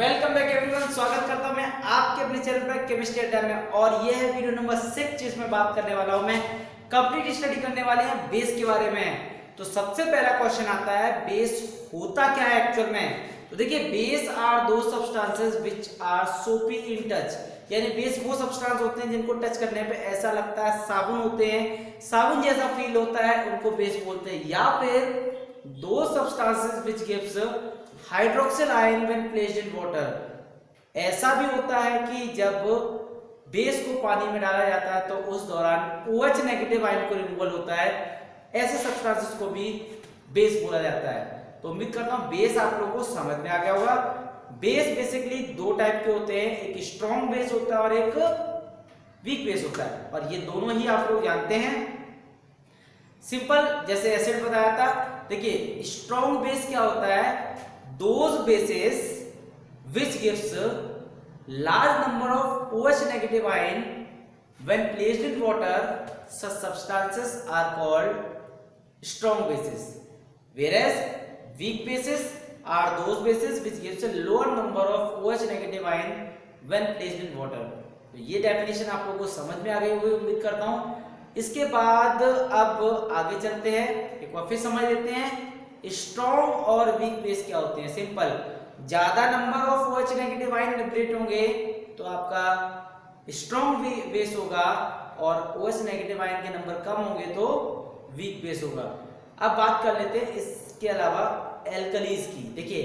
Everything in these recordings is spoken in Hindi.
Welcome back everyone. स्वागत करता हूं मैं आपके अपने चैनल पर केमिस्ट्री अड्डा में। और यह है वीडियो नंबर 6 जिसमें बात करने वाला हूं मैं कंप्लीट स्टडी करने वाले हैं बेस के बारे में। तो सबसे पहला क्वेश्चन आता है बेस होता क्या है एक्चुअल में। तो देखिए बेस आर दो सब्सटेंसेस व्हिच आर सोपी इन टच, यानी बेस वो सब्सटेंस होते हैं जिनको टच करने पे ऐसा लगता है साबुन होते हैं, साबुन जैसा फील होता है, उनको बेस बोलते हैं। या फिर दो substances which gives hydroxyl ion when placed in water. ऐसा भी होता है कि जब बेस को पानी में डाला जाता है तो उस दौरान OH नेगेटिव आयन को रिमूवल होता है, ऐसे सब्सटेंसेस को भी बेस बोला जाता है। तो उम्मीद करता हूं बेस आप लोगों को समझ में आ गया होगा। बेस बेसिकली दो टाइप के होते हैं, एक स्ट्रॉन्ग बेस होता है और एक वीक बेस होता है, और ये दोनों ही आप लोग जानते हैं। सिंपल जैसे एसिड बताया था। देखिए स्ट्रॉन्ग बेस क्या होता है, those bases which gives large number of OH negative ion when placed in water, such substances are called strong bases, whereas weak bases are those bases which gives a lower number of OH negative ion when placed in water। तो ये डेफिनेशन आप लोगों को समझ में आ गई होगी उम्मीद करता हूं। इसके बाद अब आगे चलते हैं, एक बार फिर समझ लेते हैं स्ट्रॉन्ग और वीक बेस क्या होते हैं। सिंपल, ज्यादा number of OH negative ion liberate होंगे तो आपका स्ट्रॉन्ग बेस होगा, और OH नेगेटिव आयन के नंबर कम होंगे तो वीक बेस होगा। अब बात कर लेते हैं इसके अलावा एल्कलीज की। देखिए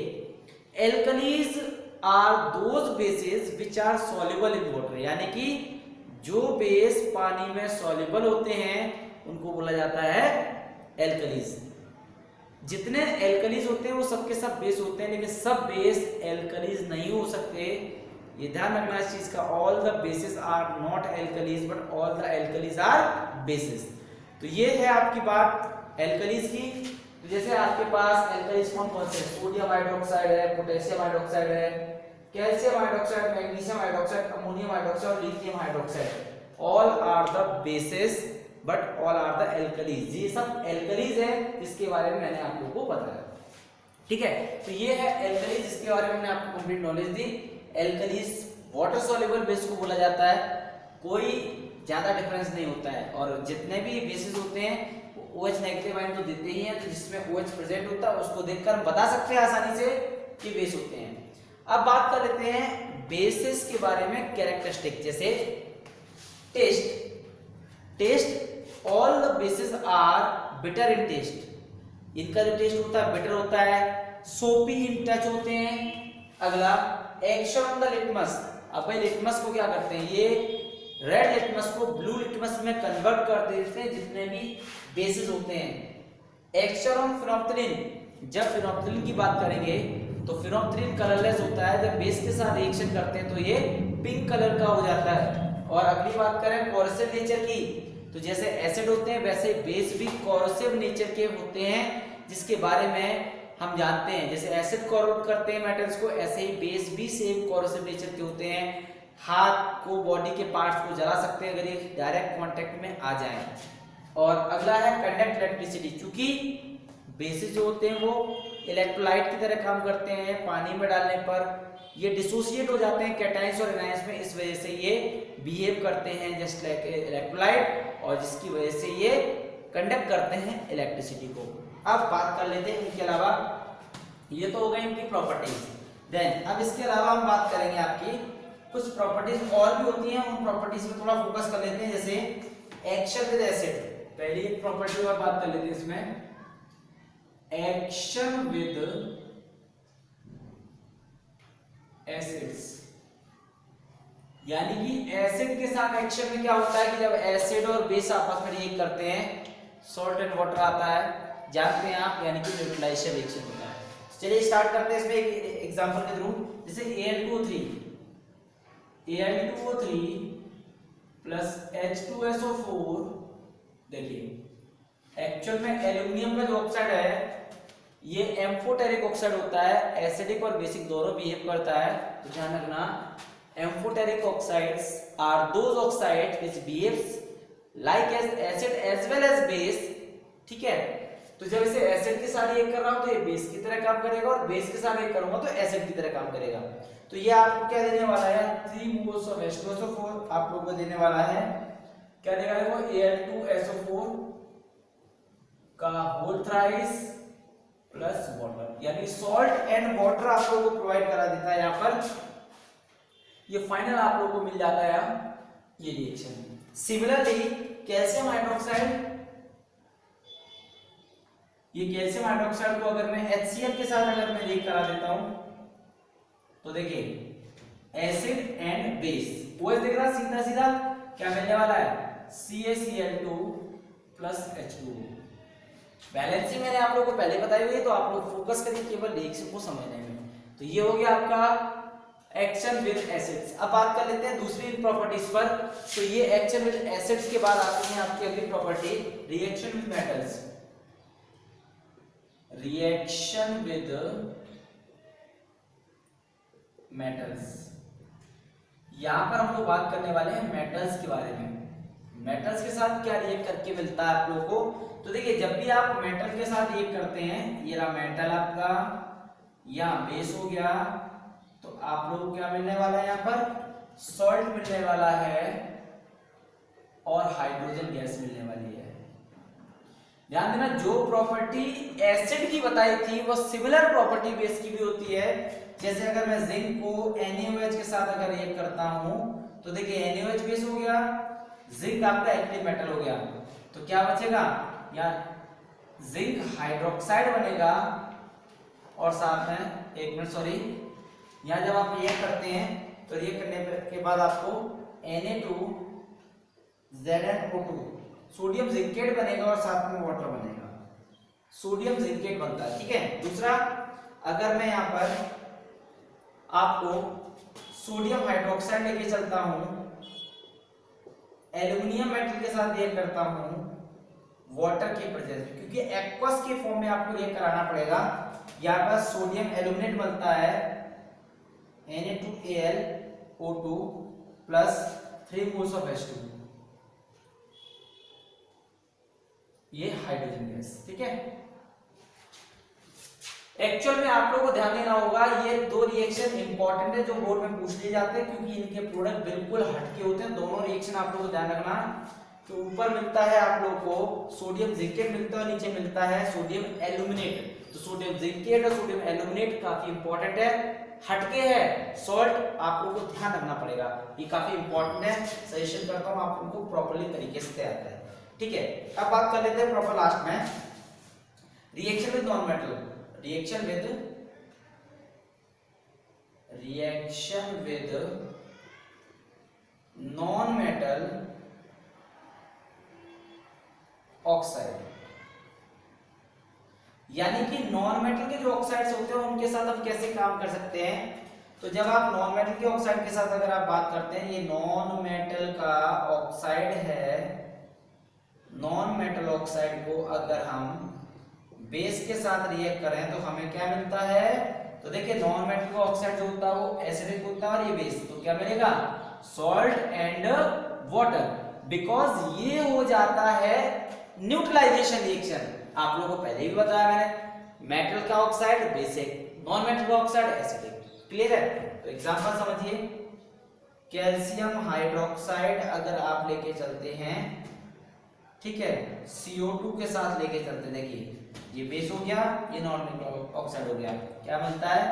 alkalis are those bases which are soluble in water, यानी कि जो बेस पानी में सॉल्युबल होते हैं उनको बोला जाता है एल्कलीज। जितने एल्कलीज होते हैं वो सबके सब बेस होते हैं, लेकिन सब बेस एल्कलीज नहीं हो सकते। ये ध्यान रखना इस चीज का। All the bases are not alkalis but all the alkalis are bases. तो ये है आपकी बात एल्कलीज की। तो जैसे आपके पास एल्कलीज कौन कौन से, सोडियम हाइड्रोक्साइड है, पोटेशियम हाइड्रोक्साइड है, calcium hydroxide, magnesium hydroxide, ammonium hydroxide और lithium hydroxide. All are the bases but all are the alkalis. ये सब एल्कलीज है जिसके बारे में मैंने आप लोगों को बताया। ठीक है, तो ये है एल्कलीज जिसके बारे में मैंने आपको कंप्लीट नॉलेज दी। एल्कलीज वाटर सॉल्युबल बेस को बोला जाता है, कोई ज्यादा डिफरेंस नहीं होता है। और जितने भी बेसिस होते हैं OH नेगेटिव आयन तो देते ही हैं, तो जिसमें OH प्रेजेंट होता है उसको देखकर हम बता सकते हैं आसानी से कि बेस होते हैं। अब बात कर लेते हैं बेसिस के बारे में कैरेक्टरिस्टिक। जैसे taste all the bases are bitter in taste, इनका जो टेस्ट होता है बिटर होता है, सोपी इन टच होते हैं। अगला एक्शन ऑन द लिटमस। अब भाई लिटमस को क्या करते हैं, ये रेड लिटमस को ब्लू लिटमस में कन्वर्ट कर देते हैं जितने भी बेसिस होते हैं। एक्शन ऑन फिनोप्थलीन, जब फिनोप्थलीन की बात करेंगे तो फिनोप्थलीन कलरलेस होता है, जब बेस के साथ रिएक्शन करते हैं तो ये पिंक कलर का हो जाता है। और अगली बात करें कोरोसिव नेचर की, तो जैसे एसिड होते हैं वैसे बेस भी कोरोसिव नेचर के होते हैं, जिसके बारे में हम जानते हैं। जैसे एसिड कोरोट करते हैं मेटल्स को, ऐसे ही बेस भी सेम कोरोसिव नेचर के होते हैं। हाथ को, बॉडी के पार्ट्स को जला सकते हैं अगर ये डायरेक्ट कांटेक्ट में आ जाए। और अगला है कंडक्ट इलेक्ट्रिसिटी, क्योंकि बेसिस जो होते हैं वो इलेक्ट्रोलाइट की तरह काम करते हैं। पानी में डालने पर ये डिसोसिएट हो जाते हैं कैटायंस और एनायंस में, इस वजह से ये बिहेव करते हैं जस्ट लाइक इलेक्ट्रोलाइट, और जिसकी वजह से ये कंडक्ट करते हैं इलेक्ट्रिसिटी को। अब बात कर लेते हैं इनके अलावा, ये तो हो गई इनकी प्रॉपर्टीज। देन अब इसके अलावा हम बात करेंगे आपकी कुछ प्रॉपर्टीज और भी होती हैं, उन प्रॉपर्टीज पे थोड़ा फोकस कर लेते हैं। जैसे एक्शन विद एसिड, पहली एक प्रॉपर्टी और बात कर लेते हैं इसमें, एक्शन विद एसिड्स। यानी कि एसिड के साथ एक्शन में क्या होता है कि जब एसिड और बेस आपस में रिएक्ट करते हैं, सॉल्ट एंड वाटर आता है, जानते हैं आप, यानी कि न्यूट्रलाइजेशन रिएक्शन होता है। चलिए स्टार्ट करते हैं इसमें एक एग्जांपल के थ्रू। जैसे Al2O3 प्लस H2SO4। देखिए एक्चुअल में एल्यूमिनियम का जो ऑक्साइड है ये एम्फोटेरिक ऑक्साइड होता है, एसिडिक और बेसिक दोनों बिहेव करता है। तो ध्यान रखना, amphoteric oxides are those oxides which behaves like as acid as well as base. ठीक है, तो जब इसे एसिड के साथ रिएक्ट कर रहा हूं तो ये बेस की तरह काम करेगा, और बेस के साथ रिएक्ट करूंगा तो एसिड की तरह काम करेगा। तो ये आपको क्या देने वाला है, 3 मोल्स ऑफ H2SO4 आप लोगों को देने वाला है। क्या देगा वो, Al2SO4 का होल थ्राइस प्लस वाटर, यानी सॉल्ट एंड वाटर आप लोगों को प्रोवाइड करा देता है यहाँ पर। ये फाइनल आप लोगों को मिल जाता है ये रिएक्शन। सिमिलरली कैल्शियम हाइड्रोक्साइड, ये कैल्शियम हाइड्रोक्साइड को अगर मैं HCl के साथ अगर मैं रिएक्ट करा देता हूं तो देखिए एसिड एंड बेस, वो देख रहा सीधा सीधा क्या मिलने वाला है, CaCl2 प्लस H2O। बैलेंसिंग मैंने आप लोगों को पहले बताई हुई है, तो आप लोग फोकस करिए केवल रिएक्शन को समझने में। तो ये हो गया आपका एक्शन विद एसिड्स। अब बात कर लेते हैं दूसरी प्रॉपर्टीज पर। तो ये एक्शन विद एसिड्स के बाद आती है आपकी अगली property, reaction with metals. Reaction with metals, यहां पर हम लोग बात करने वाले हैं मेटल्स के बारे में। मेटल्स के साथ क्या रिएक्ट करके मिलता है आप लोगों को, तो देखिए जब भी आप मेटल के साथ रिएक्ट करते हैं, ये रहा मेटल आपका, यहाँ बेस हो गया, तो आप लोगों को क्या मिलने वाला है, यहाँ पर सॉल्ट मिलने वाला है और हाइड्रोजन गैस मिलने वाली है। ध्यान देना, जो प्रॉपर्टी एसिड की बताई थी वो सिमिलर प्रॉपर्टी बेस की भी होती है। जैसे अगर मैं जिंक को NaOH के साथ अगर रिएक्ट करता हूं तो देखिए NaOH बेस हो गया, जिंक आपका एक्टिव मेटल हो गया, तो क्या बचेगा, या जिंक हाइड्रोक्साइड बनेगा, और साथ में एक मिनट सॉरी, यहाँ जब आप रिएक्ट करते हैं तो रिएक्ट करने के बाद आपको Na2ZnO2 सोडियम जिंकेट बनेगा और साथ में वाटर बनेगा, सोडियम जिंकेट बनता है। ठीक है। दूसरा, अगर मैं यहाँ पर आपको सोडियम हाइड्रोक्साइड लेके चलता हूं, एल्युमिनियम मेटल के साथ रिएक्ट करता हूं वाटर के प्रेजेंस में, क्योंकि एक्वस के फॉर्म में आपको रिएक्ट कराना पड़ेगा। यहाँ पर सोडियम एल्यूमिनेट बनता है Na2AlO2 plus 3 moles of H2, ये हाइड्रोजन गैस। ठीक है। एक्चुअल में आप लोगों को ध्यान देना होगा, ये दो रिएक्शन इंपॉर्टेंट है जो बोर्ड में पूछ लिए जाते हैं, क्योंकि इनके प्रोडक्ट बिल्कुल हटके होते हैं। दोनों रिएक्शन आप लोगों को ध्यान रखना कि ऊपर मिलता है आप लोगों को सोडियम जिंकेट मिलता है, नीचे मिलता है सोडियम एल्यूमिनेट। तो सोडियम जिंकेट और सोडियम एल्यूमिनेट काफी इंपॉर्टेंट है, हटके है सॉल्ट, आप लोगों को ध्यान रखना पड़ेगा, ये काफी इंपॉर्टेंट है। सजेशन करता हूं आप उनको प्रॉपर्ली तरीके से तैयार करें। ठीक है। अब बात कर लेते हैं प्रॉपर लास्ट में, reaction with non metal. Reaction with non metal oxide, यानी कि नॉन मेटल के जो ऑक्साइड्स होते हैं उनके साथ हम कैसे काम कर सकते हैं। तो जब आप नॉन मेटल के ऑक्साइड के साथ अगर आप बात करते हैं, ये नॉन मेटल का ऑक्साइड है, नॉन मेटल ऑक्साइड को अगर हम बेस के साथ रिएक्ट करें तो हमें क्या मिलता है, तो देखिए नॉन मेटल का ऑक्साइड जो होता है वो एसिडिक होता है और ये बेस, तो क्या मिलेगा, सॉल्ट एंड वाटर, बिकॉज ये हो जाता है न्यूट्रलाइजेशन रिएक्शन। आप लोगों को पहले भी बताया मैंने, मेटल का ऑक्साइड बेसिक, नॉन मेटल का ऑक्साइड एसिडिक। क्लियर है। तो एग्जांपल समझिए, कैल्शियम हाइड्रोक्साइड अगर आप लेके चलते हैं, ठीक है, CO2 के साथ लेके चलते, देखिए ये बेस हो गया, ये नॉन मेटल ऑक्साइड हो गया, क्या मिलता है,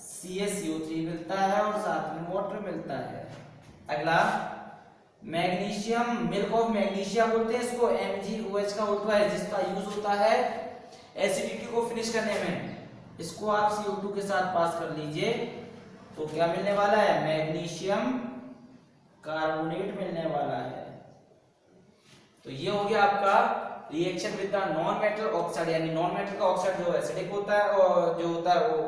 CaCO3 मिलता है और साथ में वाटर मिलता है। अगला मैग्नीशियम, मिल्क ऑफ मैग्नीशिया बोलते हैं इसको, MgOH का होता है, जिसका यूज होता है एसिडिटी को फिनिश करने में। इसको आप CO2 के साथ पास कर लीजिए तो क्या मिलने वाला है, मैग्नीशियम कार्बोनेट मिलने वाला है। तो ये हो गया आपका reaction with the non metal oxide, यानी नॉन मेटल का ऑक्साइड जो एसिडिक होता है और जो होता है वो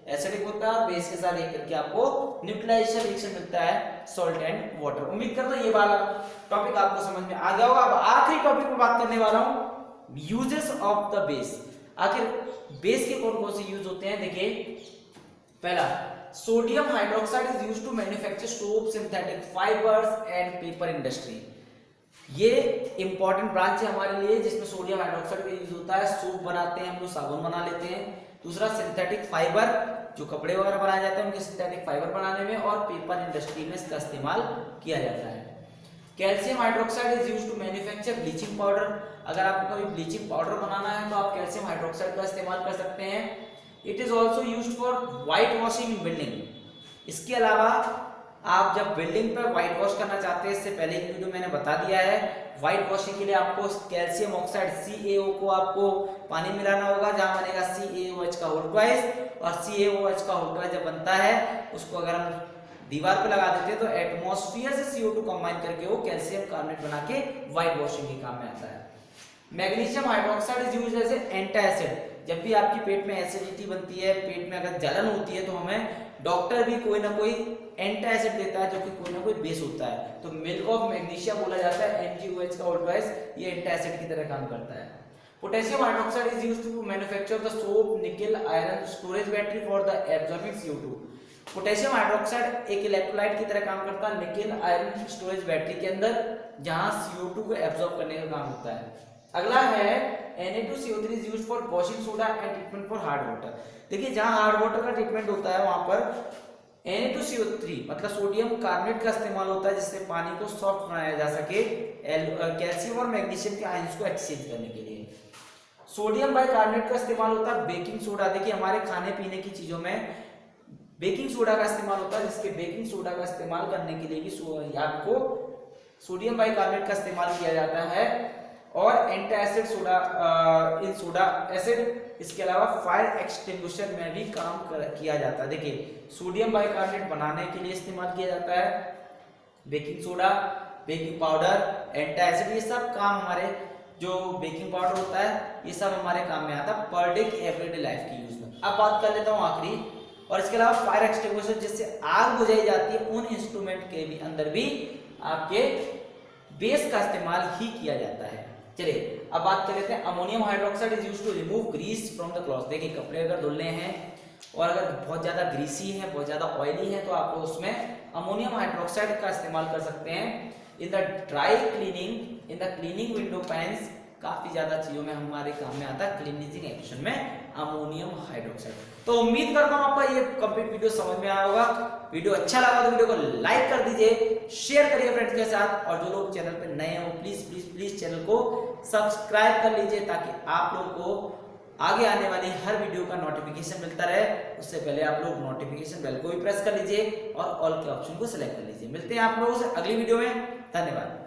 एसिडिक होता है, बेस के साथ रिएक्ट करके आपको न्यूट्रलाइजेशन रिएक्शन मिलता है, सॉल्ट एंड वाटर। उम्मीद करता हूं ये वाला टॉपिक आपको समझ में आ गया होगा। अब आखिरी टॉपिक पे बात करने वाला हूं, यूजेस ऑफ द बेस। आखिर बेस के कौन कौन से यूज होते हैं, देखिए पहला, sodium hydroxide is used to manufacture soap, synthetic fibres and paper industry. ये इंपॉर्टेंट ब्रांच है हमारे लिए, जिसमें सोडियम हाइड्रोक्साइड का यूज होता है। सोप बनाते हैं हम लोग, साबुन बना लेते हैं। दूसरा सिंथेटिक फाइबर, जो कपड़े वगैरह बनाए जाते हैं उनके सिंथेटिक फाइबर बनाने में, और पेपर इंडस्ट्री में इसका इस्तेमाल किया जाता है। Calcium hydroxide is used to manufacture bleaching powder. अगर आपको कभी ब्लीचिंग पाउडर बनाना है तो आप कैल्शियम हाइड्रोक्साइड का इस्तेमाल कर सकते हैं। It is also used for white washing in building. इसके अलावा आप जब बिल्डिंग पर व्हाइट वॉश करना चाहते हैं, इससे पहले एक वीडियो मैंने बता दिया है, व्हाइट वॉशिंग के लिए आपको कैल्शियम ऑक्साइड CaO को आपको पानी मिलाना होगा, जहां बनेगा CaOH का होल ट्वाइस, और CaOH का होल ट्वाइस जब बनता है उसको अगर हम दीवार पे लगा देते हैं तो एटमॉस्फेयर से CO2 कंबाइन करके वो कैल्शियम कार्बोनेट बना के व्हाइट वॉशिंग के काम में आता है। Magnesium hydroxide is used as antacid. जब भी आपकी पेट में एसिडिटी बनती है, पेट में अगर जलन होती है, तो हमें डॉक्टर भी कोई ना कोई एंटासिड देता है, जो कि कोई ना कोई बेस होता है। तो मिल्क ऑफ मैग्नीशिया बोला जाता है, MgOH का होल ट्वाइस, ये एंटासिड की तरह काम करता है। Potassium hydroxide is used to manufacture the soap, nickel iron storage battery for the absorbing CO2। Potassium hydroxide एक इलेक्ट्रोलाइट की तरह काम करता है निकल आयरन स्टोरेज बैटरी के अंदर, जहां CO2 को एब्जॉर्ब करने का काम होता है। अगला है Na2CO3 is used for washing soda and treatment for hard water. देखिए, जहां हार्ड वाटर का ट्रीटमेंट होता है वहां पर Na2CO3 मतलब सोडियम कार्बोनेट का इस्तेमाल होता है, जिससे पानी को सॉफ्ट बनाया जा सके कैल्शियम और मैग्नीशियम के आयंस को एक्सचेंज करने के लिए। सोडियम बाइकार्बोनेट का इस्तेमाल होता है बेकिंग सोडा। देखिए, हमारे खाने पीने की चीजों में बेकिंग सोडा का इस्तेमाल होता है, जिसके बेकिंग सोडा का इस्तेमाल करने के लिए भी आपको सोडियम बाइकार्बोनेट का इस्तेमाल किया जाता है, और एंटासिड सोडा इन सोडा एसिड, इसके अलावा फायर एक्सटिंग्विशर में भी काम किया जाता है। देखिए, सोडियम बाइकार्बोनेट बनाने के लिए इस्तेमाल किया जाता है, baking soda, baking powder, antacid, ये सब काम हमारे जो बेकिंग पाउडर होता है ये सब हमारे काम में आता है पर डे की एवरीडे लाइफ की यूज में। अब बात कर लेता हूँ आखिरी, और इसके अलावा फायर एक्सटिंग्विशर, जिससे आग बुझाई जाती है, उन इंस्ट्रूमेंट के भी अंदर भी आपके बेस का इस्तेमाल ही किया जाता है। चलिए अब बात कर लेते हैं ammonium hydroxide is used to remove grease from the cloth. देखिए, कपड़े अगर धुलने हैं और अगर बहुत ज्यादा ग्रीसी है, बहुत ज्यादा ऑयली है, तो आप उसमें अमोनियम हाइड्रोक्साइड का इस्तेमाल कर सकते हैं। In the dry cleaning, in the cleaning window pans, काफी ज्यादा चीजों में हमारे काम में आता है क्लीनिंग एक्शन में अमोनियम हाइड्रोक्साइड। तो उम्मीद करता हूं आपको ये कंप्लीट वीडियो समझ में आया होगा। वीडियो अच्छा लगा तो वीडियो को लाइक कर दीजिए, शेयर करिए फ्रेंड्स के साथ, और जो लोग चैनल पे नए हो प्लीज प्लीज प्लीज चैनल को सब्सक्राइब कर लीजिए, ताकि आप लोगों को आगे आने वाली हर वीडियो का नोटिफिकेशन मिलता रहे। उससे पहले आप लोग नोटिफिकेशन बेल को भी प्रेस कर लीजिए और ऑल के ऑप्शन को सिलेक्ट कर लीजिए। मिलते हैं आप लोगों से अगली वीडियो में। धन्यवाद।